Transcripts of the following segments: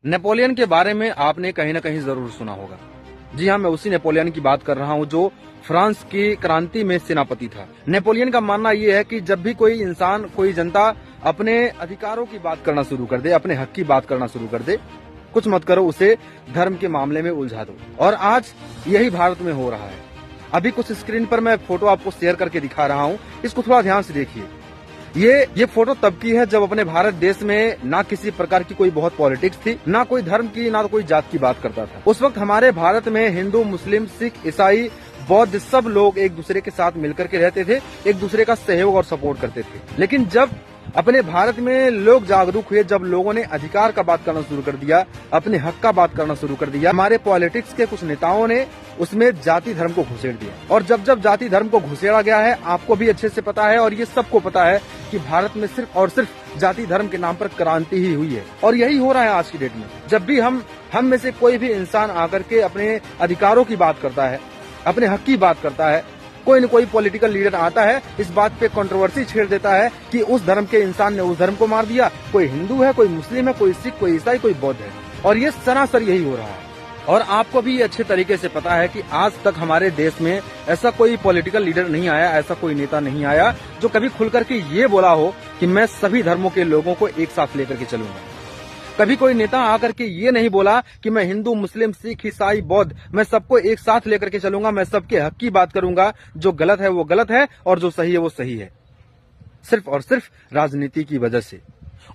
Napoleon के बारे में आपने कहीं ना कहीं जरूर सुना होगा। जी हाँ, मैं उसी नेपोलियन की बात कर रहा हूँ जो फ्रांस की क्रांति में सेनापति था। नेपोलियन का मानना यह है कि जब भी कोई इंसान, कोई जनता अपने अधिकारों की बात करना शुरू कर दे, अपने हक की बात करना शुरू कर दे, कुछ मत करो, उसे धर्म के मामले में उलझा दो। और आज यही भारत में हो रहा है। अभी कुछ स्क्रीन पर मैं फोटो आपको शेयर करके दिखा रहा हूँ, इसको थोड़ा ध्यान से देखिए। ये फोटो तब की है जब अपने भारत देश में ना किसी प्रकार की कोई बहुत पॉलिटिक्स थी, ना कोई धर्म की, ना कोई जात की बात करता था। उस वक्त हमारे भारत में हिंदू, मुस्लिम, सिख, ईसाई, बौद्ध सब लोग एक दूसरे के साथ मिलकर के रहते थे, एक दूसरे का सहयोग और सपोर्ट करते थे। लेकिन जब अपने भारत में लोग जागरूक हुए, जब लोगों ने अधिकार का बात करना शुरू कर दिया, अपने हक का बात करना शुरू कर दिया, हमारे पॉलिटिक्स के कुछ नेताओं ने उसमें जाति धर्म को घुसेड़ दिया। और जब जब जाति धर्म को घुसेड़ा गया है, आपको भी अच्छे से पता है और ये सबको पता है कि भारत में सिर्फ और सिर्फ जाति धर्म के नाम पर क्रांति ही हुई है। और यही हो रहा है आज की डेट में। जब भी हम में से कोई भी इंसान आकर के अपने अधिकारों की बात करता है, अपने हक की बात करता है, कोई न कोई पॉलिटिकल लीडर आता है, इस बात पे कंट्रोवर्सी छेड़ देता है कि उस धर्म के इंसान ने उस धर्म को मार दिया, कोई हिंदू है, कोई मुस्लिम है, कोई सिख, कोई ईसाई, कोई बौद्ध है। और ये सरासर यही हो रहा है। और आपको भी अच्छे तरीके से पता है कि आज तक हमारे देश में ऐसा कोई पॉलिटिकल लीडर नहीं आया, ऐसा कोई नेता नहीं आया जो कभी खुल करके ये बोला हो कि मैं सभी धर्मों के लोगों को एक साथ लेकर के चलूंगा। कभी कोई नेता आकर के ये नहीं बोला कि मैं हिंदू, मुस्लिम, सिख, ईसाई, बौद्ध, मैं सबको एक साथ लेकर के चलूंगा, मैं सबके हक की बात करूंगा, जो गलत है वो गलत है और जो सही है वो सही है। सिर्फ और सिर्फ राजनीति की वजह से।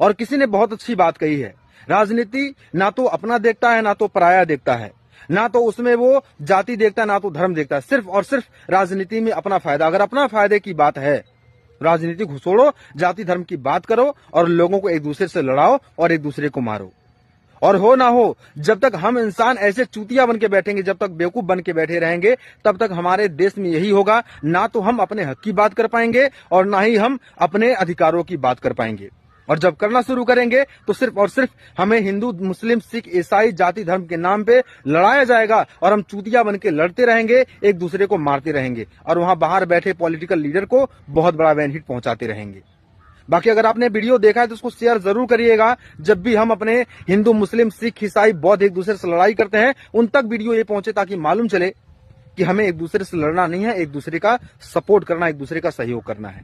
और किसी ने बहुत अच्छी बात कही है, राजनीति ना तो अपना देखता है, ना तो पराया देखता है, ना तो उसमें वो जाति देखता है, ना तो धर्म देखता है। सिर्फ और सिर्फ राजनीति में अपना फायदा। अगर अपना फायदे की बात है, राजनीति घुसोड़ो, जाति धर्म की बात करो और लोगों को एक दूसरे से लड़ाओ और एक दूसरे को मारो। और हो ना हो, जब तक हम इंसान ऐसे चूतिया बन के बैठेंगे, जब तक बेवकूफ बन के बैठे रहेंगे, तब तक हमारे देश में यही होगा। ना तो हम अपने हक की बात कर पाएंगे और ना ही हम अपने अधिकारों की बात कर पाएंगे। और जब करना शुरू करेंगे तो सिर्फ और सिर्फ हमें हिंदू, मुस्लिम, सिख, ईसाई, जाति धर्म के नाम पे लड़ाया जाएगा और हम चूतिया बन के लड़ते रहेंगे, एक दूसरे को मारते रहेंगे और वहां बाहर बैठे पॉलिटिकल लीडर को बहुत बड़ा बेनिफिट पहुंचाते रहेंगे। बाकी अगर आपने वीडियो देखा है तो उसको शेयर जरूर करिएगा। जब भी हम अपने हिंदू, मुस्लिम, सिख, ईसाई, बौद्ध एक दूसरे से लड़ाई करते हैं, उन तक वीडियो ये पहुंचे ताकि मालूम चले कि हमें एक दूसरे से लड़ना नहीं है, एक दूसरे का सपोर्ट करना, एक दूसरे का सहयोग करना है।